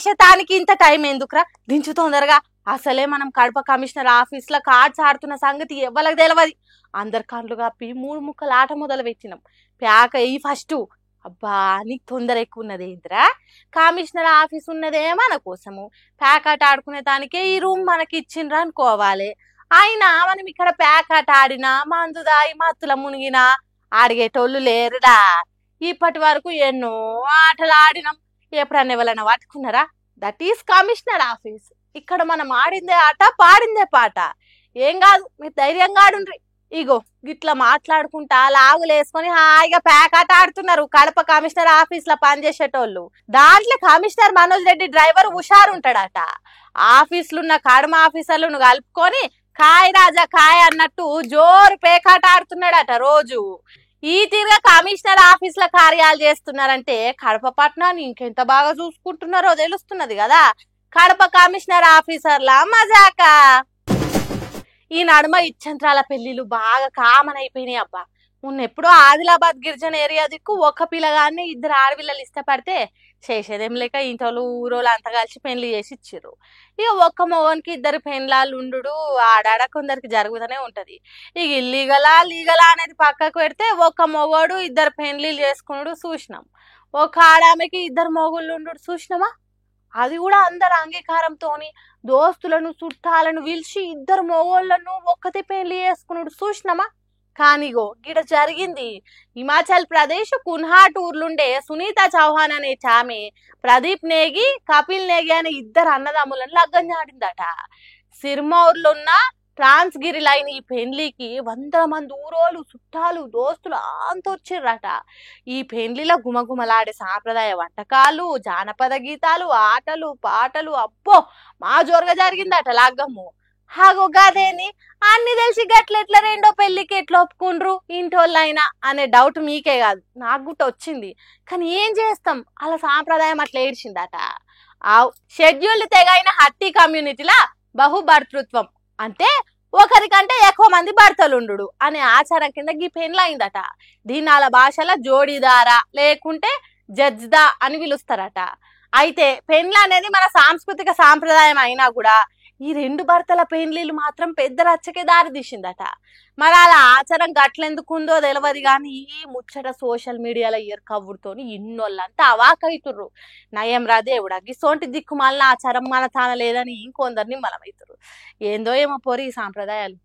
చేసేటానికి ఇంత టైం ఎందుకురా దించు తొందరగా. అసలే మనం కడప కమిషనర్ ఆఫీస్ లో కార్డ్స్ ఆడుతున్న సంగతి ఎవ్వరికి తెలియదు. అందరి కండ్లు కప్పి 3 ముక్కలు ఆట మొదలు పెట్టినాం. ప్యాక్ అయ్యి ఫస్ట్. అబ్బా నీకు తొందర ఎక్కువ ఉన్నది ఏంద్రా? కమిషనర్ ఆఫీస్ ఉన్నదే మన కోసము, ప్యాక్ ఆట ఆడుకునే దానికే ఈ రూమ్ మనకి ఇచ్చిండ్రా అనుకోవాలి. అయినా మనం ఇక్కడ ప్యాక్ ఆట ఆడినా మందు దాయి మత్తుల మునిగినా అడిగేటోళ్ళు లేరుడా. ఇప్పటి వరకు ఎన్నో ఆటలు ఆడినాం. ఎప్పుడన్నా ఎవరైనా పట్టుకున్నారా? That is commissioner office. ఇక్కడ మనం ఆడిందే ఆట పాడిందే పాట. ఏం కాదు, మీరు ధైర్యంగా ఆడుండ్రి. ఇగో గిట్లా మాట్లాడుకుంటా లాగులేసుకొని హాయిగా ప్యాక్ ఆట ఆడుతున్నారు కడప కమిషనర్ ఆఫీస్ లో పనిచేసేటోళ్ళు. దాంట్లో కమిషనర్ మనోజ్ రెడ్డి డ్రైవర్ హుషారు ఉంటాడట. ఆఫీసులున్న కడమ ఆఫీసర్లను కలుపుకొని కాయ్ రాజా కాయ్ అన్నట్టు జోరు పేకాట ఆడుతున్నాడట రోజు. ఈ తీరుగా కమిషనర్ ఆఫీస్ లో కార్యాలు చేస్తున్నారంటే కడప పట్టణాన్ని ఇంకెంత బాగా చూసుకుంటున్నారో తెలుస్తున్నది కదా. కడప కమిషనర్ ఆఫీసర్ల మజాక. ఈ నడుమ ఇచ్చంత్రాల పెళ్లిలు బాగా కామన్ అయిపోయినాయి అబ్బా. మొన్నెప్పుడో ఆదిలాబాద్ గిరిజన ఏరియా దిక్కు ఒక పిల్లగాన్ని 2 ఆడపిల్లలు ఇష్టపడితే చేసేదేం లేక ఇంట్లో ఊరోళ్ళు అంతా కలిసి పెళ్లి చేసి ఇచ్చిర్రు. ఇక ఒక్క మొగనికి 2 పెండ్లాలు ఉండు ఆడాడ కొందరికి జరుగుతూనే ఉంటది. ఇక ఇల్లీగలా లీగలా అనేది పక్కకు పెడితే ఒక్క మొగోడు 2 పెండ్లీలు చేసుకున్నాడు చూసినాం. ఒక ఆడామెకి 2 మొగుళ్ళు ఉండు చూసినామా? అది కూడా అందరు అంగీకారంతోని దోస్తులను చుట్టాలను పిలిచి 2 మొగోళ్లను ఒక్కతే పెళ్లి చేసుకున్నాడు చూసినామా? కానిగో గిడ జరిగింది. హిమాచల్ ప్రదేశ్ కున్హాట్ ఊర్లుండే సునీత చౌహాన్ అనే ఆమె ప్రదీప్ నేగి కపిల్ నేగి అనే 2 అన్నదమ్ములను లగ్గం చాడిందట. సిర్మౌర్లో ఉన్న ట్రాన్స్గిరి లైన్ ఈ పెండ్లికి 100 మంది ఊరోళ్ళు చుట్టాలు దోస్తులు అంత వచ్చిర్రట. ఈ పెండ్లిలో గుమగుమలాడే సాంప్రదాయ వంటకాలు, జానపద గీతాలు, ఆటలు పాటలు అబ్బో మా జోరుగా జరిగిందట లగ్గము. హాగో గదేని అన్ని తెలిసి గట్లెట్లా రెండో పెళ్లికి ఎట్లా ఒప్పుకుండ్రు ఇంటోళ్ళైనా అనే డౌట్ మీకే కాదు నాకు కూడా వచ్చింది. కానీ ఏం చేస్తాం, అలా సాంప్రదాయం అట్లా ఏడ్చిందట. షెడ్యూల్డ్ తెగైన హట్టి కమ్యూనిటీలా బహుభర్తృత్వం అంటే ఒకరికంటే ఎక్కువ మంది భర్తలుండు అనే ఆచారం కింద ఈ పెండ్లి అయిందట. దీనాల భాషలో జోడీదారా లేకుంటే జడ్జ్దా అని పిలుస్తారట. అయితే పెండ్లి అనేది మన సాంస్కృతిక సాంప్రదాయం అయినా కూడా ఈ 2 భర్తల పెండ్లీలు మాత్రం పెద్ద రచ్చకే దారి తీసిందట. మరి అలా ఆచారం గట్లెందుకుందో తెలియదు కానీ ఈ ముచ్చట సోషల్ మీడియాలో కవ్వుడుతోని ఇన్నోళ్ళంతా అవాకైతుర్రు. నయం రా దేవుడా గిసోంటి దిక్కుమాలిన ఆచారం మన తాన లేదని ఇంకొందరిని మలమైతురు. ఏందో ఏమో పోరి ఈ సాంప్రదాయాలు.